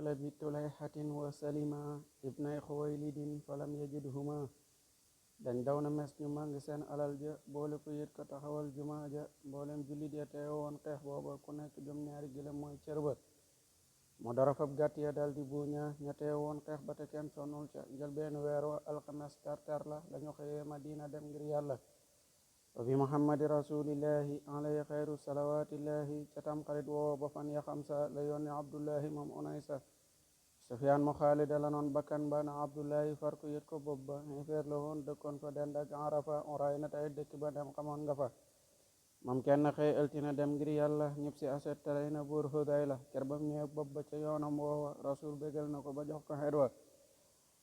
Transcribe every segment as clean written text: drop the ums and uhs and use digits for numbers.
أقل بتليحة وسلما ابن خويلد فلم يجدهما dañ daw na mes ñu màng seen alal ja boole ko yit ko taxawal jumaa ja mboolem jullit ya teewoon xeex booba ku nekk jom ñaari gëlëm mooy cër ba mu dara fab gàtt ya dal di buuña ña teewoon xeex ba te kenn sonnul ca njëlbeen weer wa alxames tartar la lañu xëyee Madina dem ngir yàlla wa bi muhammadi rasulillahi alayhi xayru salawatillahi ca tam xarit woowa ba fan ya xamsa la yónni abdullahi moom unaysa Sufyaan mu Xaalida la noon bakkan ba na Abdullahi far ko yët ko bopp ba xeefeer la woon dëkkoon fa dend ak Arafa oraay na tey dëkk ba dem xamoon nga fa moom kenn xëy ëltina dem ngir yàlla ñëpp si aset talay na buur Hudayla ker bam ñëwee bopp ba ca yoonam woowa rasul bégal na ko ba jox ko xeet wa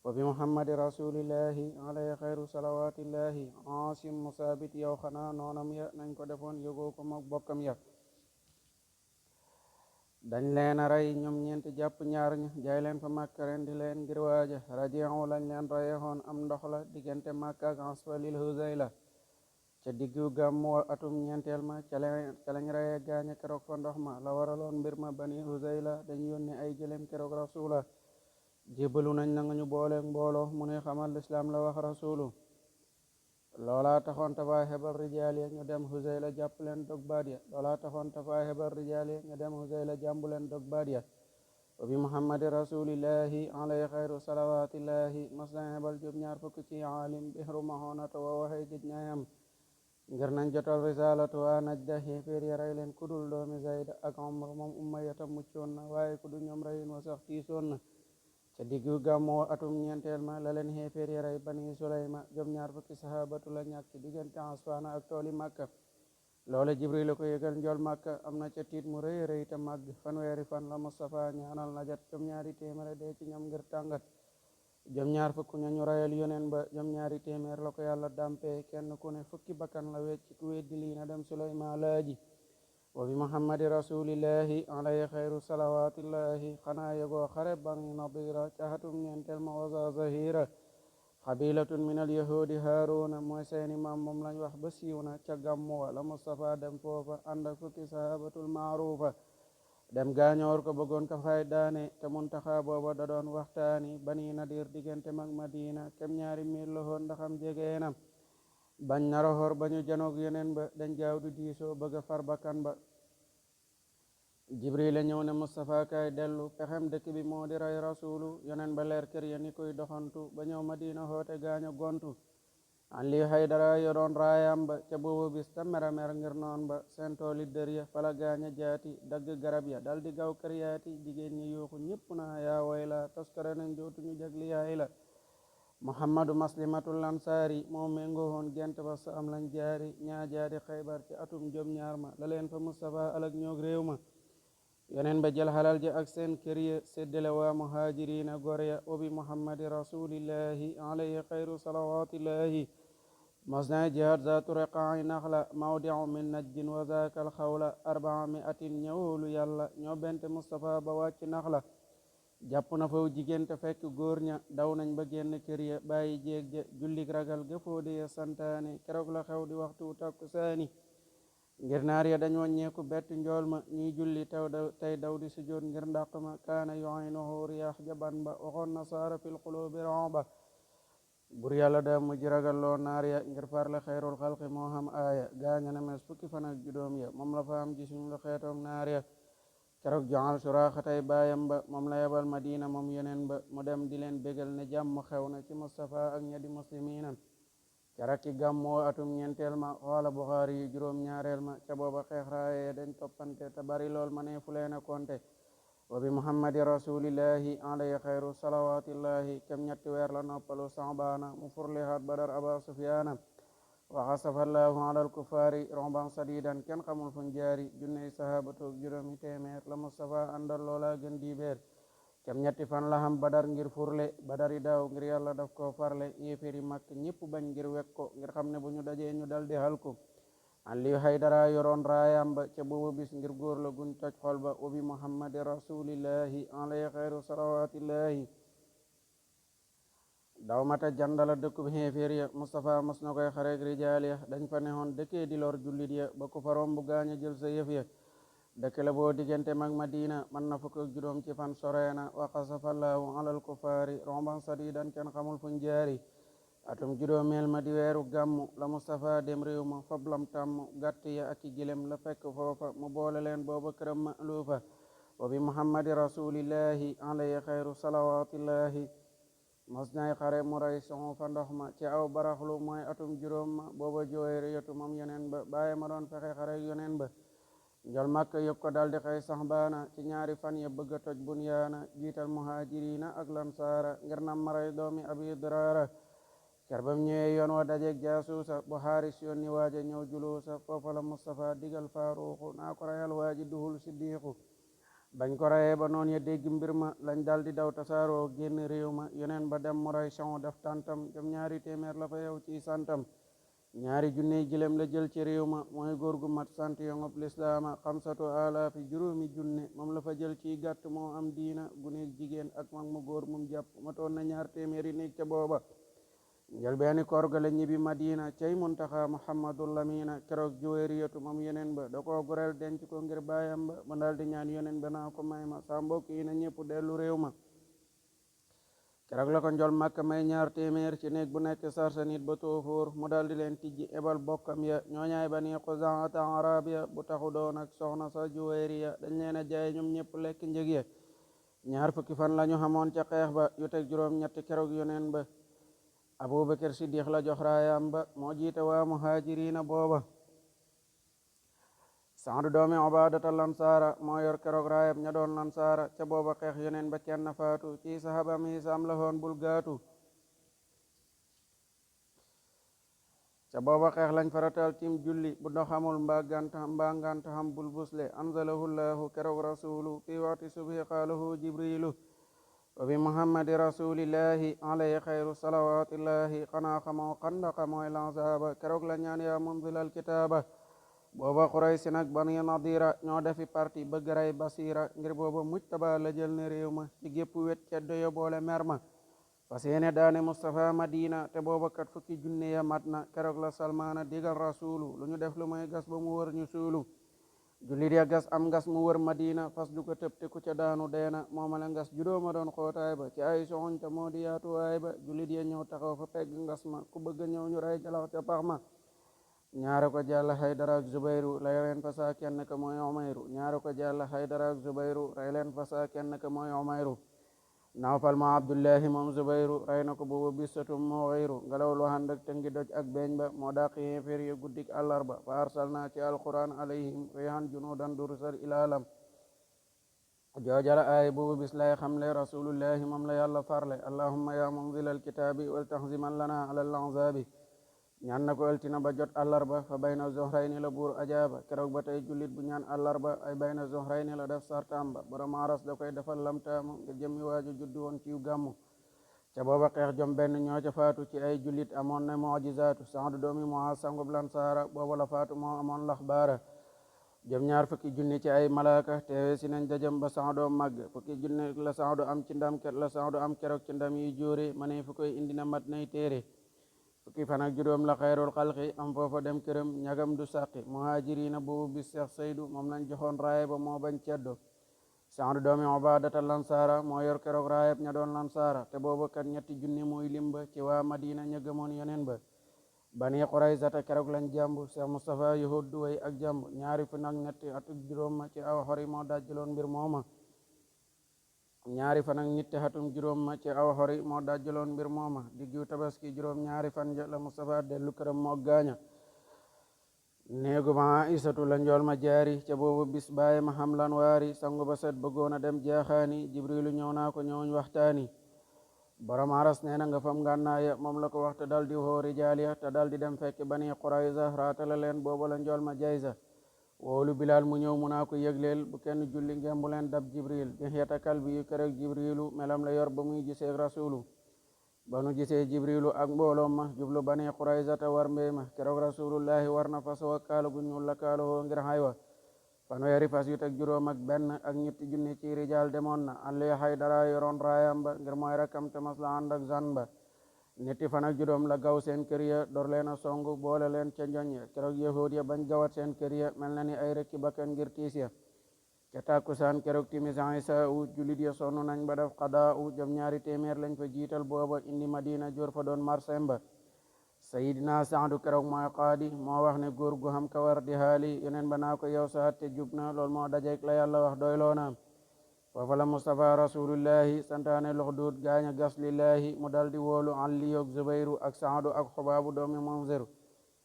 wa bi muhammadi rasulillahi alayhi xayru salawatillahi asim musaabit yow xanaa noonam ya nañ ko defoon yógoo ko mook bokkam ya dañ leen a rey ñoom ñeenti jàpp ñaar ña jaay leen fa Makka ren di leen ngir waaja raji'u lañ leen reyeexoon am ndox la diggante Makka ak asfalil Huzayla ca diggu gàmmu atum ñeenteel ma ca lañ reye gaaña keroog fa ndox ma la waraloon mbir ma bani Huzayla dañ yónni ay gëléem keroog rasula jébbalu nañ na nga ñu booleeg mbooloo mu ne xamal lislaam la wax rasulu loola taxoon tafaa hebal rijaal ya ñu dem Huzayla jàpp leen dog baat ya loola taxoon tafaa hebal rijaal ya ñu dem Huzayla jàmbu leen dog baat ya wa bi muhammadi rasulillahi alayhi xayru salawatillahi mas na hebal jub ñaar fukk ci aalim bihru mahonata wa waxee gij ñayam ngir nañ jotal risalatu waa najda xéeféer ya rey leen kudul doomi Zayd ak Umar moom Umayyata muccoon na waaye kudu ñoom reyin wa sax tiisoon na ca diggu gàmmoo atum ñeenteel ma la leen xéeféer ya rey bani Sulayma jom ñaar fukki sahabatu la ñàkk ci diggante Asfaana ak tooli Makka loole Jibril la ko yëgal njool Makka am na ca tiit mu rëy rëy te màgg fanweeri fan la Mustafa ñaanal najat jom ñaari téeméer dee ci ñoom ngir tàngat jom ñaar fukk ñañu rayal yoneen ba jom ñaari téeméer la ko yàlla dampee kenn ku ne fukki bakkan la wecc ku weddi lii na dem Sulayma laaji wa bi muhammadi rasulillahi alayhi xayru salawatillahi xanaa yegoo xare bani nadira ca xatum ñeenteel ma wasa zahira xabilatun min al yahudi haaruna mooy seeni maam moom lañ wax ba siiw na ca gàmmu wa la Mustafa dem foofa ànd ak fukki sahabatul maarufa dem gaañoor ko bëggoon ka fay daane te muntaxa booba da doon waxtaani bani nadir diggante mag Madina kem ñaari mil la woon ndaxam jegeenam bañ nara xor bañu janoog yeneen ba dañ gaaw du diisoo bëgg a far bakkan ba Jibril la ñëw ne Mustafa kay dellu pexem dëkk bi moo di rey rasulu yeneen ba leer kër ya ni koy doxantu ba ñëw Madina xoote gaaño gontu Ali Haydara yoroon raayam ba ca boobu bis ta mera mer ngir noon ba seen tooli dër ya fala gaaña jaati dagg garab ya dal di gaw kër yaati jigéen ñi yuuxu ñépp na yaa way la toskare nañ dootuñu jagli yaay la Muhammadu Maslimatul Ansaari moo méngoo woon gent ba sa am lañ jaari ñaa jaari Xaybar ci atum jom ñaar ma la leen fa Mustafa alag ñoog réew ma yeneen ba jël halal ja ak seen kër ya séddale waa muhaajiriina gor ya wa bi muhammadi rasulillahi alayhi xayru salawatillahi mas na jihaad zaatu riqaa'i naxla mawdi'u min najdin wa zaaka alxawla 400 ñëwolu yàlla ñoo bente Mustafa ba wàcc naxla jàpp na faw jigéen te fekk góor ña daw nañ ba génn kër ya bàyyi jéeg ja jullik ragal ga foode ya santaane keroog la xew di waxtu takku saani ngir naar ya dañ wàññeeku bett njool ma ñiy julli tey daw di sujjóot ngir ndàq ma kaana yu'inuhu riyaax jaban ba waxoon na saara fil qulubi ra'ba bur yàlla daa mujj ragalloo naar ya ngir farle xayrul xalqi moo xam aaya gaaña na mes fukki fan ak juróom ya moom la fa am gisuñ lu xeetoog naar ya keroog joxal suraaxatay baayam ba moom la yebal Madina moom yeneen ba mu dem di leen bégal ne jàmm xew na ci Mustafa ak ña di muslimiina caraki gàmmoo atum ñeenteel ma xoola Buxaari yu juróom ñaareel ma ca booba xeex raaye dañ toppante te bari lool ma ne fu leen a konte wa bi muhammadi rasulillahi alayhi xayru salawatillahi kem ñetti weer la noppalu Sabaana mu furlihaat Badar Aba Sufyaana wa xasafallahu ala alkufaari romban sadidan kenn xamul fuñ jaari junney sahabatoog juróomi téeméer la Mustafa àndal loola gën di beer kem ñetti fan la xam Badar ngir furle Badari daaw ngir yàlla daf ko farle yéeféeri Makk ñépp bañ ngir wek ko ngir xam ne bu ñu dajee ñu dal di halku Ali Haydara yoroon raayam ba ca boobu bis ngir góor la gun toj xol ba wa bi muhammadi rasulillahi alayhi xayru salawatillahi daw mata jandala dëkkub xéeféer ya Mustafa mos na koy xareeg rijaal ya dañ fa neexoon dëkkee di lor jullit ya ba ku fa romb gaaña jël sa yëf ya dëkk la boo diggante mag Madina mën na fukk ak juróom ci fan soreena wa xasafallahu alal kufaari romban sadidan kenn xamul fuñ jaari atum juróomeel ma di weeru gàmmu la Mustafa dem réew ma fablam tàmm gàtt ya ak i gilem la fekk foofa mu boole leen booba këram ma luufa wa bi muhammadi rasulillahi alayhi xayru salawatillahi mos nay xare mu rey son fa ndox ma ci aw baraxlu mooy atum juróom ma booba Juwayriyatu moom yoneen ba bàyyi ma doon fexe xare yoneen ba njol màkk yëg ko daldi xëy sax baana ci ñaari fan ya bëgg a toj bunyaana jiital muhaajiriina ak lansaara ngir nam maray doomi abi diraara ker bam ñëwee yoon wa dajeeg jaasuusa bu xaaris yoon ni waaja ñëw juluusa foofa la Mustafa digal faaruuxu naa ko rayal waaji duhul siddiixu bañ ko rayee ba noon ya dégg mbir ma lañ daldi daw tasaaroo génn réew ma yoneen ba dem mu ray son def tàntam jom ñaari téeméer la fa yow ci santam ñaari junne gilem la jël ci réew ma mooy góor gu mat sant yongop lislaama xamsatu alaafi juróomi junne moom la fa jël ci gàtt moo am diina guneeg jigéen ak mag mu góor mum jàpp matoon na ñaar téeméeri néeg ca booba njël beeni koor ga la ñibbi Madina cey muntaxa Muhammadul Lamina keroog Juwayriyatu moom yeneen ba da koo goreel denc ko ngir baayam ba ba daldi ñaan yeneen ba naa ko may ma sa mbokk yi na ñëpp dellu réew ma keroog la ko njol Makka may ñaar téeméer ci néeg bu nekk sarsa nit ba tóofóor mu daldi leen tijji ebal bokkam ya ñooñaay Bani Xuzaata Arabia bu taxu doon ak soxna sa Juwayriya dañ leen a jaay ñoom ñëpp lekk njëg ya ñaar fukki fan la ñu xamoon ca xeex ba yu teg juróom ñetti keroog yoneen ba Abubakar Siddiq la jox raayam ba moo jiite waa muhaajiriina booba Saadu doomi Ubaadata lansaara moo yor keroog raayab ña doon lansaara ca booba xeex yoneen ba kenn faatu ci sahabam yi saam la hoon bul gaatu ca booba xeex lañ faratal tim julli bu dox xamul mbaa ngant xam bul busle anzalahullahu keroog rasulu fi waxti subhi qaalahu jibrilu wa bi muhammadi rasulillahi alayhi xayru salawatillahi xanaa xamoo xandaqa mooy lansaaba keroog la ñaan yaa munzilal kitaaba booba Quraysi nag Bani Nadira ñoo defi parti bëgg rey Basira ngir booba mujtaba la jël ne réew ma ci gépp wet ceddo yo boole mer ma fas yéene daane Mustafa Madina te booba kat fukki junne ya mat na keroog la Salmaana digal rasulu lu ñu def lu may gas ba mu wër ñu suulu jullit ya gas am ngas mu wër Madina fas du ko tëb te ku ca daanu deena moomale ngas juróoma doon xootaay ba ci ay soxoñ te moo di yaatuwaay ba jullit ya ñëw taxaw fa pegg ngas ma ku bëgg ñëw ñu rey jalax ca pax ma ñaare ko jàll Haydara ak Zubayru rey leen fa saa kenn ka mooy Umayru ñaare ko jàll Haydara ak Zubayru rey leen fa saa kenn ka mooy Umayru Nawfal ma Abdullahi moom Zubayru rey na ko boobu bisatum moo xayru ngelaw lu ànd ak tëngi doj ak beeñ ba moo dàq yéeféer ya guddik àllarba fa arsalna ci alquran alayhim rihan junudan dursal ilaalam joojala aay boobu bis lay xamle rasulullahi moom la yàlla farle allahumma ya munzilal kitaabi wal tahziman lana alal anzaabi ñaan na ko altina ba jot àllarba fa bayna zohrayni la buur ajaaba keroog ba tey jullit bu ñaan àllarba ay bayna zohrayni la def sartamba borom aras da koy defal lamtaamu ngir jëmmi waaju juddu woon ciw gàmmu ca booba xeex jom benn ñoo ca faatu ci ay jullit amoon na mujizaatu Saadu doomi Muaaz sangub lansaara booba la faatu moo amoon laxbaara jom ñaar fukki junni ci ay malaaka teewe si nañ dajam ba Saadu màgg fukki junni la Saadu am ci ndam la Saadu am keroog ci ndam yi jóore ma ne fu koy indi na mat nay téere fukki fan ak juróom la xayrul xalqi am foofa dem këram ñagam du sàqi muhaajiriina boobu bis Seex Saydu moom lañ joxoon raaya ba moo bañ ceddo Saadu doomi Ubaadata lansaara moo yor keroog raayab ña doon lansaara te booba kat ñetti junni muy limba ci waa Madina ña gëmoon yoneen ba Bani Quraysata keroog lañ jàmbu Seex Mustafa yahud du way ak jàmbu ñaari fan ak ñetti atuk juróom ma ci aw xori moo dajjaloon mbir mooma ñaari fan ak ñetti atum juróom ma ci aw xori moo dajjaloon mbir mooma diggu tabaski juróom ñaari fan ja la Mustafa dellu këram moo gaaña néegu ma Aysatu la njool ma jaari ca boobu bis bàyyi ma xam lan waari sangu ba set bëggoon a dem jaaxaani Jibrilu ñëw naa ko ñëwuñ waxtaani borom aras nee na nga fam ngànnaaya moom la ko wax te dal di woo rijaal ya te dal di dem fekk Bani Qurayza raatale leen booba la njool ma jaysa woolu Bilaal mu ñëw mu naa ko yëgleel bu kenn julli ngeen bu leen dab Jibril Dihyata Kalbi yu keroog Jibrilu melam la yor ba muy gisee rasulu ba nu gisee Jibrilu ak mbooloom ma jublu Bani Qurayza te war mbéy ma keroog rasulullahi war na fas wa kaala gu ñuul la kaaloo ngir xaywa fanweeri fas yu teg juróom ak benn ak ñetti junni ci rijaal demoon na Ali Haydara yoroon raayam ba ngir mooy rakam te mas la ànd ak zan ba ñetti fan ak juróom la gaw seen kër ya door leen a songu boole leen ca njoñ ya keroog yahud ya bañ gawat seen kër ya mel na ni ay rekki bakkan ngir tiis ya ca tàkkusaan keroog timis Isa jullit ya sonn nañ ba def xadaa jom ñaari téeméer lañ fa jiital booba indi Madina jor fa doon marsemba sayidina Saadu keroog mooy qaadi moo wax ne góor gu xam kawar di haali yeneen ba naa ko yow sa atte jub na loolu moo dajeek la yàlla wax doyloo na foofa la Mustafa rasulullahi santaane lox duut gaaña gas lillahi mu dal di woolu Ali ak Zubayru ak Saadu ak Xubaabu doomi Munzir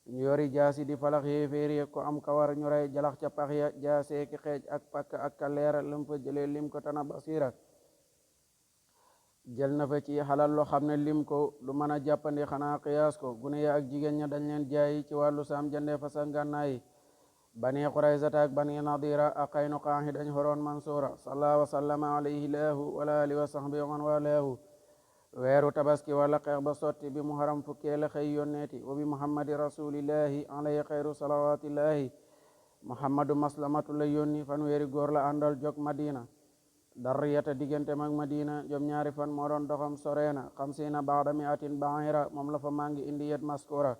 ñu yori jaasi di falax yéeféeri ko am kawar ñu rey jalax ca pax ya jaasee ki xeej ak pakk ak kaleera lam fa jëlee lim ko tana basira jël na fa ci xalal loo xam ne lim ko lu mën a jàppandi xanaa qiyaas ko gune ya ak jigéen ña dañ leen jaayi ci wàllu saam jëndee fa sa ngànnaay bani Quraysata ak bani Nadira ak Qaynuqaa dañ horoon Mansuura salla wa sallama alayhi laahu wala alihi wa sahbihi wa man walaahu weeru tabaski wala xeex ba sotti bi muharram fukkeela xëy yonneeti wa bi muhammadi rasulillahi alayhi xayru salawatillahi muhammadu maslamatu la yónni fan weeri góor la àndal jog Madina darriyata diggante mag Madina jom ñaari fan moo doon doxam soreena xamsiina baada miatin baira moom la fa mangi indi yet maskura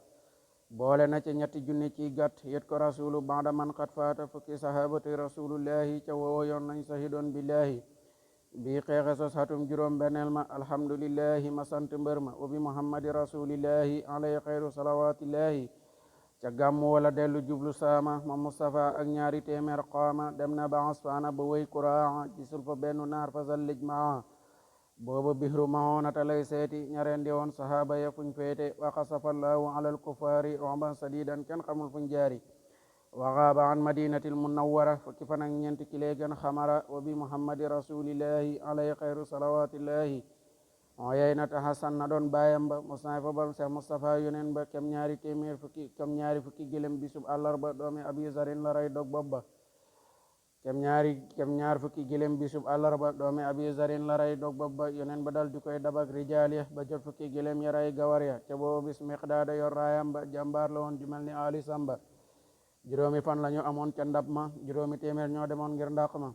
boole na ci ñetti junni ci gàtt yet ko rasulu baada man xat faata fukki sahabati rasulullahi ca woowo yoon nañ sahidoon billahi bi xeexe sos hatum juróom benneel ma alhamdulillahi ma sant mbër ma wa bi muhammadi rasulillahi alayhi xayru salawatillahi ca gàmmu wala dellu jublu saama ma Mustafa ak ñaari téeméer qaama dem na ba asfaana ba wéy kuraa gisul fa benn naar fa zallij maa booba bihru mahoonata lay seeti ñareen di woon sahaba ya fuñ féete wa xasafallahu alal kufaari romban sadidan kenn xamul fuñ jaari wa gaaba an madinatil munawwara fukki fan ak ñeent kilee gën xamara wa bi muhammadi rasulillahi alayhi xayru salawatillahi Uyaynata Hasan na doon baayam ba mosnay fa bal Seex Mustafa yonen ba kem ñaari fukki gëlem bisub àllarba doomi Abi Zarin la ray dog bopp ba kem ñaar fukki gëlem bisub àllarba doomi Abi Zarin la ray dog bopp ba yonen ba dal di koy dabak rijaal ya ba jot fukki gëlem ya ray gawar ya ca boobu bis Miqdaada yor raayam ba jàmbaar la woon ju mel ni Ali Samba juróomi fan la ñu amoon ca ndab ma juróomi téeméer ñoo demoon ngir ndàq ma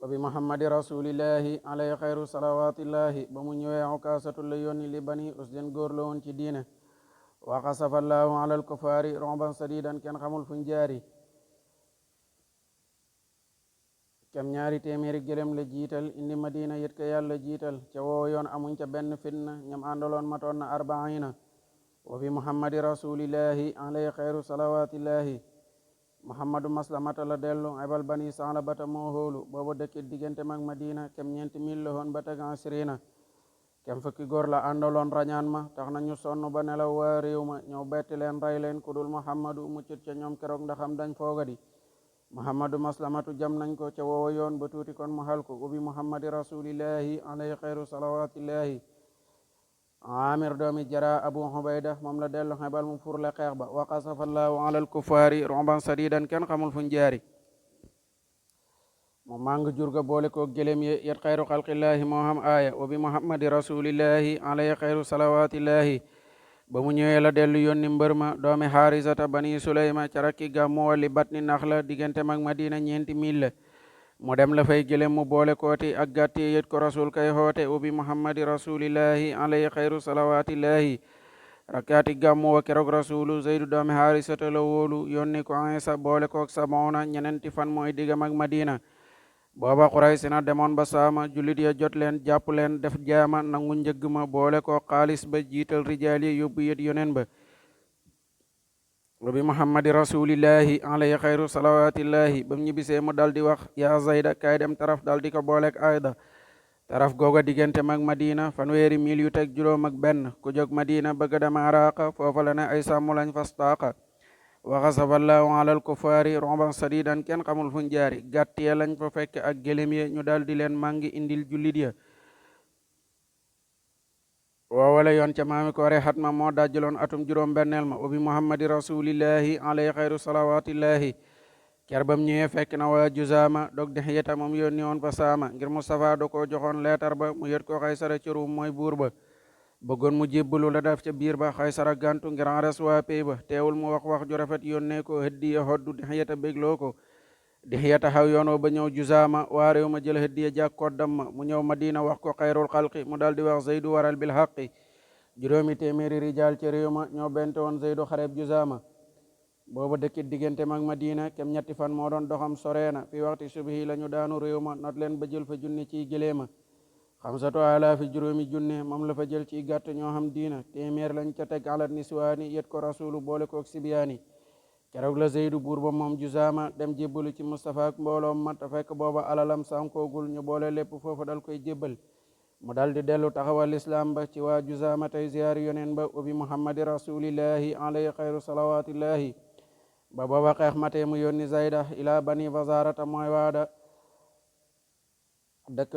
wa bi muhammadi rasulillahi alayhi xayru salawatillahi ba mu ñëwee Ukaasatu la yónni li bani usdin góor la woon ci diine wa xasafallahu alal kufaari romban sadidan kenn xamul fuñ jaari kem ñaari téeméeri gëlem la jiital indi Madina yët ka yàlla jiital ca woo yoon amuñ ca benn fitna ñam àndaloon matoon na arbaina wa bi muhammadi rasulillahi alayhi xayru salawatillahi muhammadu maslamata la dellu ebal bani Saalabata moo hóolu booba dëkk diggante mag Madina kem ñeenti mil la woon ba teg asrina kem fukki góor la àndaloon rañaan ma tax nañu sonn ba nelaw waa réew ma ñëw betti leen rey leen kudul muhammadu muccut ca ñoom keroog ndaxam dañ foogadi muhammadu maslamatu jam nañ ko ca woowa yoon ba tuuti kon mu halku ubi muhammadi rasulillahi alayhi xayru salawatillahi amir doomi jara abu hubayda moom la dellu xebal mu furle xeex ba wa qasafallahu alal kufaari romban sadidan kenn xamul fuñ jaari mu màng jurga boole ko gëlem ye yet xayru xalqillahi moo xam aaya wa bi muhammadi rasulillahi alayhi xayru salawatillahi ba mu ñëwee la dellu yónni mbër ma doomi xaarisata bani suleyma ca rakki gàmmu wali batni nax la diggante mag Madina ñeenti mil la mu dem la fay gëlem mu boole kooti ak gàtti yët ko rasul kay xoote wa bi muhammadi rasulillahi alayhi xayru salawatillahi rakkaati gàmmu wa keroog rasulu zeydu doomi xaarisata la wóolu yónni ko Iisa boole kook samoona ñenenti fan mooy digga mag Madina booba Quraysh na demoon ba saama jullit ya jot leen jàpp leen def jaama nangu njëgg ma boole ko xaalis ba jiital rijaal yi yóbbu yët yonen ba wa bi muhammadi rasulillahi alayhi xayru salawatillahi bam ñibbisee mu dal di wax yaa zayda kaay dem taraf dal di ko booleek ayda taraf googa diggante mag Madina fanweeri mil yu teg juróom ak benn ku jóg Madina bëgg dem Araqa foofa la ne ay sàmm lañ fas taaqa wa xasafallahu alal kufaari romban sadidan kenn xamul fuñ jaari gàtt ya lañ fa fekk ak gëlem ya ñu dal di leen màngi indil jullit ya woowale yoon ca maami koore xatma moo dajjaloon atum juróom benneel ma wa bi muhammadi rasulillahi alayhi xayru salawatillahi ker bam ñëwee fekk na waa Juzaama dog Dihiyata moom yónni woon fa saama ngir Mustafa do ko joxoon leetar ba mu yët ko Xaysara ci Ruum mooy buur ba bëggoon mu jébbalu la def ca biir ba Xaysara gàntu ngir ares waa pey ba teewul mu wax ju rafet yónnee ko hëddiya hoddu Dihiyata bégloo ko Dihiyata xaw yoonoo ba ñëw Juzaama waa réew ma jël hëddiya jàk koddam ma mu ñëw Madina wax ko xayrul xalqi mu dal di wax Zeydu waral bil xaqi juróomi téeméeri rijaal ci réew ma ñoo bente woon Zeydu xareb Juzaama booba dëkkit diggante mag Madina kem ñetti fan moo doon doxam soreena fi waxti subhi la ñu daanu réew ma not leen ba jël fa junni ciy gëléema xamsatu alaafi juróomi junne moom la fa jël ciy gàtt ñoo xam diina téeméer lañ ca teg alat niswaani yet ko rasulu boole kook sibiyaani keroog la Zeydu buur ba moom Juzaama dem jébbalu ci Mustafa ak mbooloom ma te fekk booba alalam sànkoogul ñu boole lépp foofu dal koy jébbal mu dal di dellu taxawal lislaam ba ci waa Juzaama tey ziyaari yoneen ba ubi muhammadi rasulillahi alayhi xayru salawatillahi ba booba xeex matee mu yónni Zayda ila bani Fazarata mooy waada dëkk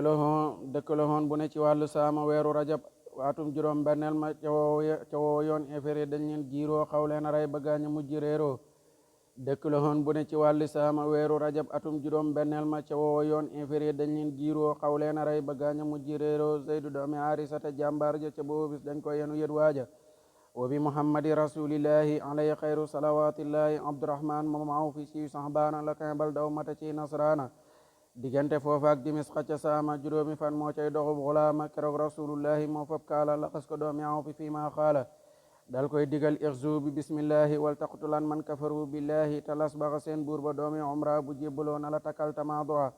la hoon bu ne ci wàllu saama weeru rajab waatum juróom benneel ma ca woow yoon inférieur dañ leen giiroo xaw leen rey ba gaañu mujj réeroo dëkk la hoon bu ne ci wàllu saama weeru rajab atum juróom benneel ma ca woow yoon inférieur dañ leen giiroo xaw leen rey ba gaañu mujj réeroo Zeydu doomi Harisata jàmbaar ja ca boobu bis dañ ko yenu yët waaja wa bi muhammadi rasulillahi alayhi xayru salawatillahi abdurahman moom awfi si saxbaana la kambal daw mata ci nasraana diggante foofa ak Dimisqa ca saama juróomi fan moo cay doxub xulaama keroog rasulullahi moo fab kaala laxas ko doomi awfi fi ma xaala dal koy digal ixzu bi bismillahi wal taqtulan man kafaru billahi talas baxa seen buur ba doomi umra bu jébbaloo na la takkal tamaadua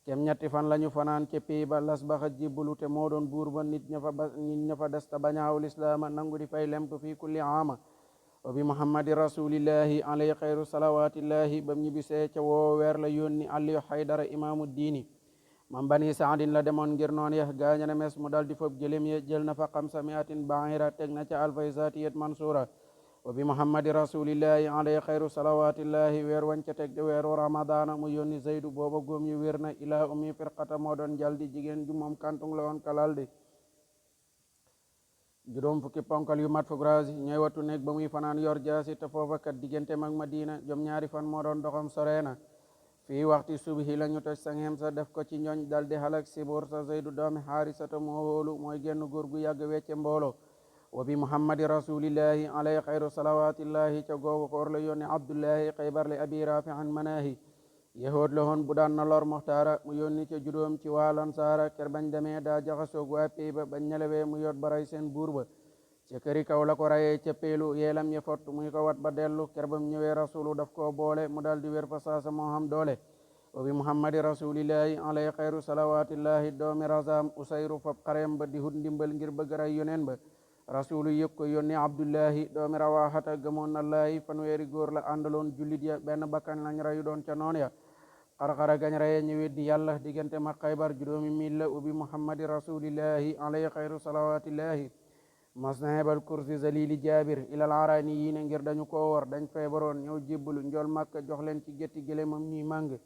kem ñetti fan lañu fanaan ca pey ba las baxa jébbalu te moo doon buur ba nit ña fa des ta bañaawul islaama nangu di fay lemtu fi kulli aama wa bi muhammadi rasulillahi alayhi xayru salawatillahi bam ñibbisee ca woo weer la yónni Aliyu Haydara imaamu diini man bani saadin la demoon ngir noon ya gaañane mes mu dal di fob gëlëm ya jël na fa xamsa miatin baira teg na ca alfay zatiyat mansura wa bi muhammadi rasulillahi alayhi xayru salawatillahi weer wañ ca teg de weeru ramadana mu yónni Zeydu booba góom yu wér na ilaa ummi firqata moo doon jaldi jigéen ju moom kantung la woon kalaldi juróom fukki ponkal yu mat fuk raasi ñooy wattu nekk ba muy fanaan yor jaasi te foofa kat diggante mag Madina jom ñaari fan moo doon doxam soreena fii waxti subhi la ñu toj sangeem sa def ko ci ñooñ dal di halak sibor sa Zeydu doomi Harisata moo wóolu mooy genn góor gu yàgg wecce mboolo wa bi muhammadi rasulillahi alayhi xayru salawatillahi ca googu koor la yónni Abdullahi xaybar li abi rafi an manahi yahood la hoon bu daan na lor muxtaara mu yónni ca juróom ci waalan saara ker bañ demee daa jaxasoog waa pey ba bañ ñelewee mu yot ba rey seen buur ba ca këri kaw la ko rayee ca peelu yeelam ya fott muy ko wat ba dellu ker bam ñëwee rasulu daf koo boole mu dal di wér fa saasa moo xam doole wa bi muhammadi rasulillahi alayhi xayru salawatillahi doomi razam usayru fab xarem ba di hut ndimbal ngir bëgg ray yoneen ba rasulu yëg ko yónni abdullahi doomi rawaxata gëmoon na laayi fanweeri góor la àndaloon jullit ya benn bakkan lañ rayu doon ca noon ya xarxara gañ raye ñu weddi yàlla diggante ma xaybar juróomi mil la ubi muhammadi rasulillahi alayhi xayru salawatillahi mas na hebal kursi zalili jabir ilal arani yi ne ngir dañu ko wor dañ feebaroon ñëw jébbalu njool màkka jox leen ci gétti gëléemam ñuy màng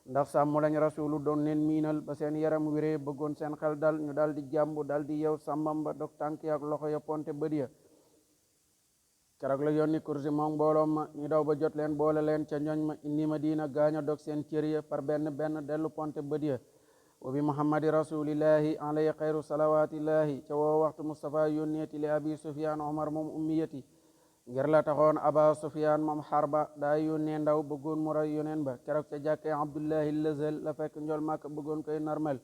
ndax sàmm lañ rasulu doon leen miinal ba seen yaram wiree bëggoon seen xel dal ñu dal di jàmbu dal di yew sàmmam ba dog tànk ak loxo ya ponte bët ya keroog la yónni kursi moom mbooloom ma ñu daw ba jot leen boole leen ca ñoñ ma indi Madina gaaña dog seen cër ya par benn benn dellu ponte bët ya wa bi muhammadi rasulillahi alayhi xayru salawatillahi ca woo waxtu Mustafa yónneeti li abi sufyan omar moom ummiyati ngir la taxoon aba sufyan moom xarba daa yónnee ndaw bëggoon mu ray yoneen ba keroog ca jàkkee abdullahi lazal la fekk njol màkk bëggoon koy narmel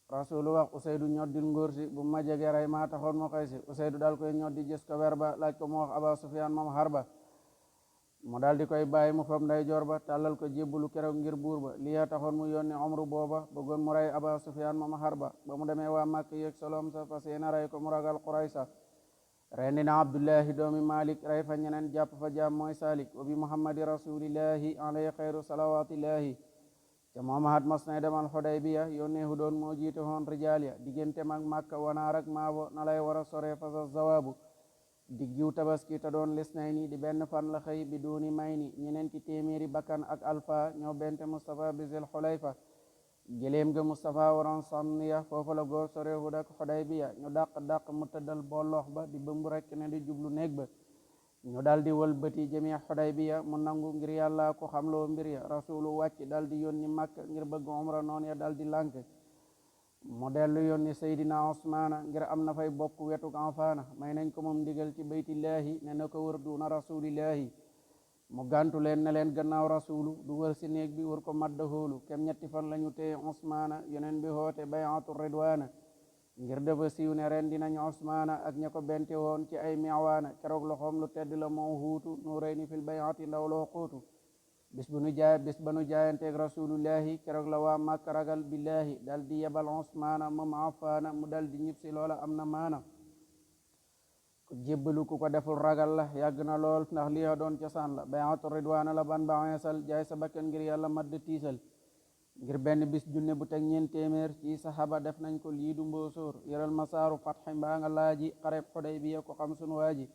rasulu wax usaydu ñoddil ngóor si bu ma jege rey maa taxoon moo koy si usaydu daal koy ñoddi gis ko wer ba laaj ko mu wax aba sufyan moom xarba mu daal di koy bàyyi mu fab nday joor ba tàllal ko jébbalu keroog ngir buur ba liya taxoon mu yónni omru booba bëggoon mu rey aba sufyan moom xarba ba mu demee waa màkk yëg solom sa fas yéena rey ko mu ragal quraysa rendi na abdullahi doomi malik rey fa ñeneen jàpp fa jaam mooy salik wa bi muhammadi rasulillahi alayhi xayru salawatillahi te Muhammad mas nay demal Xudaybiya yónneehu doon moo jiite hoon rijaal ya diggante mag Makka wanaar ak maabo na lay war a sore fasa zawaabu diggiw tabaski te doon lis nay ni di benn fan la xëy bi duuni may ni ñeneenti téeméeri bakkan ak alfa ñoo bente Mustafa bisil xulayfa gëléem ga Mustafa waroon sànniya foofa la góor sorehud ak Xudaybiya ñu dàq mu tëddal booloox ba di bëmb rekk ne di jublu néeg ba ñu dal di wëlbati jëmi Xudaybiya mu nangu ngir yàlla ko xamloo mbir ya rasulu wàcc dal di yónni Makka ngir bëgg umra noon ya dal di lànk mu dellu yónni Seydina Osmaana ngir am na fay bokk wetuk anfaana may nañ ko moom ndigal ci baytillahi ne na ko wër duna rasulillahi mu gàntu leen ne leen gannaaw rasulu du wër si néeg bi wër ko madda hóolu kem ñetti fan lañu téye Usmaana yoneen bi hoote bay'atu ridwaana ngir dafa siiw ne ren dinañu Usmaana ak ña ko bente woon ci ay miawaana keroog loxoom lu tedd la moo huutu nuurayni fil bay'ati ndaw loo xuutu bis ba nu jaayanteeg rasulullahi keroog la waa Màkka ragal billahi dal di yebal Usmaana moom Affaana mu dal di ñib si loola am na maana ku jébbalu ku ko deful ragal la yàgg na lool ndax li doon cosaan la bay'atu ridwaana la ban ba eesal jaay sa bakkan ngir yàlla madd tiisal ngir benn bis junne bu teg ñeent téeméer ci saxaba def nañ ko lii du mboosóor yëral masaaru fatxi mbaa nga laaji xareb Xudaybiya ko xam sunu waaji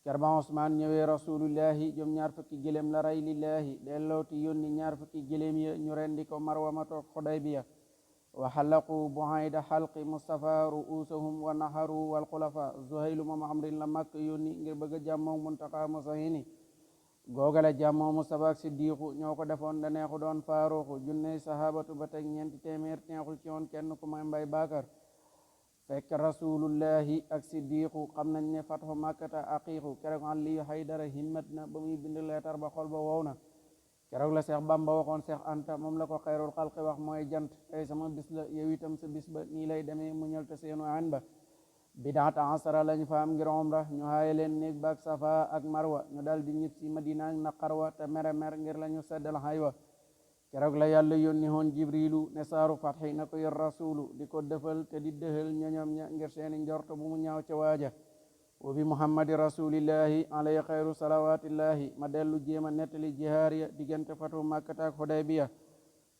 ker ba Usmaan ñëwee rasulullahi jom ñaar fukki gëléem la ray lillahi dellooti yónni ñaar fukki gëléem ya ñu rendi ko marwa ma toog Xudaybiya wa xalaqu buhayda xalqi mustafa ruusahum wa naharu wal xulafa zuhaylu moom amrin la màkk yónni ngir bëgg a jàmmoo muntaqa musahini googale jàmmoo mustafa ak siddiqu ñoo ko defoon da neexu doon faaruxu junney sahabatu ba teg ñeenti téeméer neexul ci woon kenn ku may mbay baakar fekk rasulullahi ak siddiqu xam nañ ne fatxu màkkata aqiiqu keroog Aliyu Haydara himmat na ba muy bind leetar ba xol ba wow na keroog la Seex Bamba waxoon Seex Anta moom la ko xayrul xalqi wax mooy jant tey sama bis la yow itam sa bis ba nii lay demee mu ñal te seenu an ba bidaata asara lañ fa am ngir umra ñu haaye leen néeg baak safa ak marwa ñu dal di ñib si madina ak naqarwa te mere mer ngir la ñu seddal haywa keroog la yàlla yónni woon jibrilu ne saaru fatxi na ko yor rasulu di ko defal te di dëhal ñoñom ña ngir seeni njorto bu mu ñaaw ca waaja wa bi muhammadi rasulillahi alayhi xayru salawatillahi ma dellu jéema nettali jihaar ya diggante fatu makkata ak Xudaybiya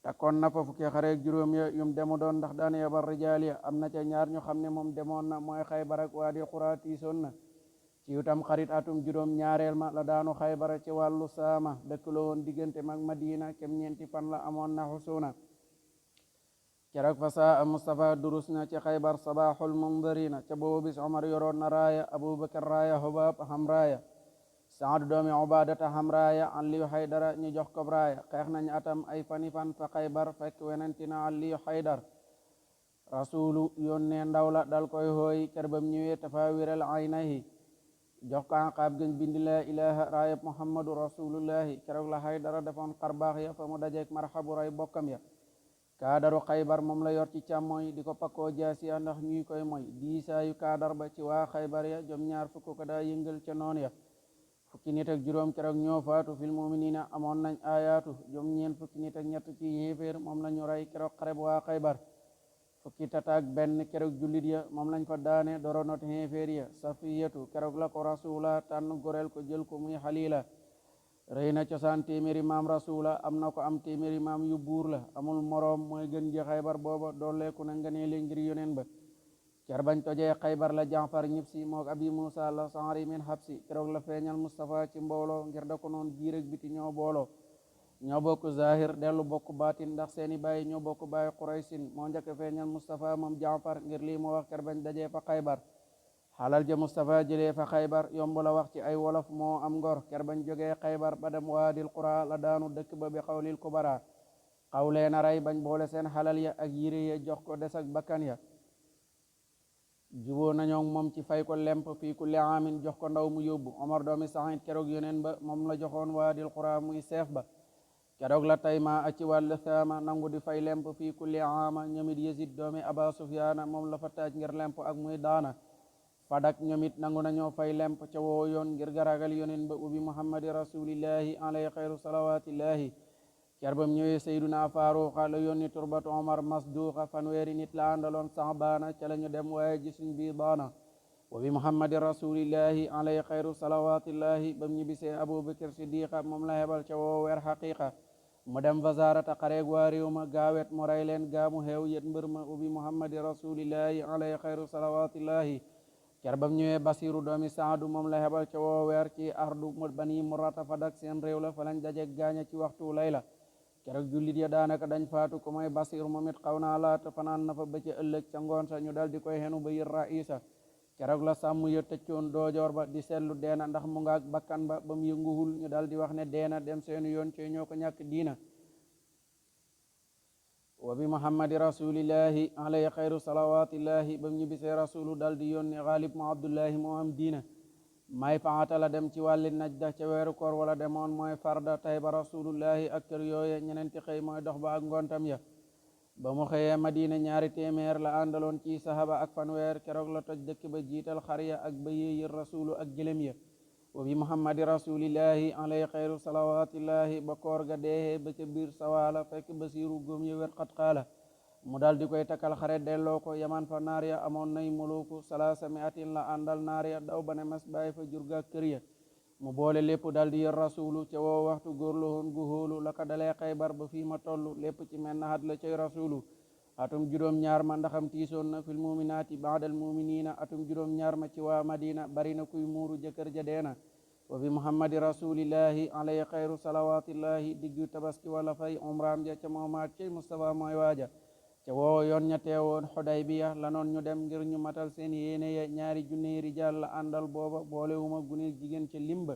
takkoon na fa fukki xareek juróom ya yum demu doon ndax daan yabal rijaal ya am na ca ñaar ñu xam ne moom demoon na mooy Xaybar ak Waadi Xuraa tiisoon na ci itam xarit atum juróom ñaareel ma la daanu Xaybara ci wàllu saama dëkk la woon diggante mag Madina kem ñeenti fan la amoon na xusuuna keroog fa saa Mustafa durus na ci Xaybar sabaaxul mundirina ca boobu bis Omar yoroon na raaya Abubakar raaya Hubaab xam raaya Saadu doomi Ubaadata xam raaya Aliyu Haydara ñu jox ko raaya xeex nañ atam ay fani fan fa Xaybar fekk wenentina Aliyu Haydar rasulu yónnee ndaw la dal koy hooy ker bam ñëwee tafawiral aynahi jox ko anqaab gën bindi la ilaha raayab muhammadu rasulullahi keroog la Haydara defoon xarbaax ya fa mu dajeek marxabu ray bokkam ya kaadaru Xaybar moom la yor ci càmmooy di ko pakkoo jaasiya ndax ñuy koy moy diisaayu kaadar ba ci waa Xaybar ya jom ñaar fukk ko daa yëngal ca noon ya fukki nit ak juróom keroog ñoo faatu fil muminina amoon nañ ayaatu jom ñeen fukki nit ak ñett ci yéeféer moom la ñu rey keroog xareb waa Xaybar fukki tataak benn keroog jullit ya moom lañ fa daane doronot xéeféer ya Safiyatu keroog la ko rasula tànn goreel ko jël ko muy xalila rëy na cosaan téeméeri maam rasula am na ko am téeméeri maam yu buur la amul moroom mooy gën ji Xaybar booba dooleeku na nga nee leen ngir yoneen ba ker bañ tojee Xaybar la Jaafar ñib si mook Abi Musa la sanri min habsi keroog la feeñal Mustafa ci mbooloo ngir da ko noon biir ak biti ñoo booloo ñoo bokk zahir dellu bokk baatin ndax seeni bàyyi ñoo bokk bàyyi Quraysin moo njëkk feeñal Mustafa moom Jaafar ngir lii mu wax ker bañ dajee fa Xaybar xalal ja Mustafa jëlee fa Xaybar yomb la wax ci ay wolof moo am ngor ker bañ jógee Xaybar ba dem waadil qura la daanu dëkk ba bi xawlil kubara xawlee na rey bañ boole seen xalal ya ak yére ya jox ko des ak bakkan ya juboo nañoo moom ci fay ko lemp fii kulli aamin jox ko ndaw mu yóbbu Omar doomi Saïd keroog yoneen ba moom la joxoon waadil qura muy seef ba keroog la tayma aci wàll saama nangu di fay lemp fii kulli aama ñoomit Yazid doomi Aba Sufyaana moom la fa taaj ngir lemp ak muy daana fadak ñoomit nangu nañoo fay lemp ca woo yoon ngir garagal yoneen ba ubi muhammadi rasulillahi alayhi xayru salawatillahi ker bam ñëwee sayduna Faaruqa la yónni turbatu Omar masduqa fanweeri nit la àndaloon saxbaana ca la ñu dem waaye gisuñ bii baana wa bi muhammadi rasulillahi alayhi xayru salawatillahi bam ñibbisee Abubakar Siddiqa moom la hebal ca woo weer xaqiqa mu dem fasaarata xareeg waa réew ma gaawet mu rey leen gaamu xeew yet mbër ma ubi muhammadi rasulillahi alayhi xayru salawatillahi ker bam ñëwee Basiru doomi Saadu moom la hebal ca woo weer ci ardu bani Murata fadak seen réew la fa lañ dajeeg gaaña ci waxtu layla keroog jullit ya daanaka dañ faatu ko mooy Basir moom it xaw naa laata fanaan na fa ba ca ëllëg ca ngoon sa ñu dal di koy xenu ba yër raisa keroog la sàmm ya tëccoon doojoor ba di seetlu deena ndax mu ngaak bakkan ba ba mu yënguwul ñu dal di wax ne deena dem seenu yoon ci ñoo ko ñàkk diina wa bi muhammadi rasulillahi alayhi xayru salawatillahi ba mu ñibbisee rasulu dal di yónni Xaalib mu Abdullahi moo am diina may faata la dem ci wàlli najda ca weeru koor wala demoon mooy farda tayba rasulullahi ak kër yooye ñenenti xëy mooy dox ba ak ngontam ya ba mu xëyee madina ñaari téeméer la àndaloon ci sahaba ak fanweer keroog la toj dëkk ba jiital xarya ak ba yéeyir rasulu ak gëlëm ya wa bi muhammadi rasulillahi alayhi xayru salawatillahi ba koor ga deexee ba ca biir sawaala fekk basiiru góom ya wet xat xaala mu dal di koy takkal xare delloo ko yaman fa naar ya amoon nay muluku salaasa mi atin la àndal naar ya daw ba ne mes bàyyi fa jurga kër ya mu boole lépp dal di yër rasulu ca woo waxtu góor la woon gu hóolu la ko dalee xaybar ba fii ma toll lépp ci menn hat la cay rasulu atum juróom ñaar ma ndaxam tiisoon na fil muminaati baadal muminina atum juróom ñaar ma ci waa madina bari na kuy muuru jëkkër ja deena wa bi muhammadi rasulillahi alayhi xayru salawatillahi diggu tabaski wala fay umraam ja ca moomaat cay mustafa mooy waaja ca woo yoon ña teewoon Xudaybiya la noon ñu dem ngir ñu matal seen yéene ya ñaari junni rijaal la àndal booba boolewuma gunil jigéen ca limba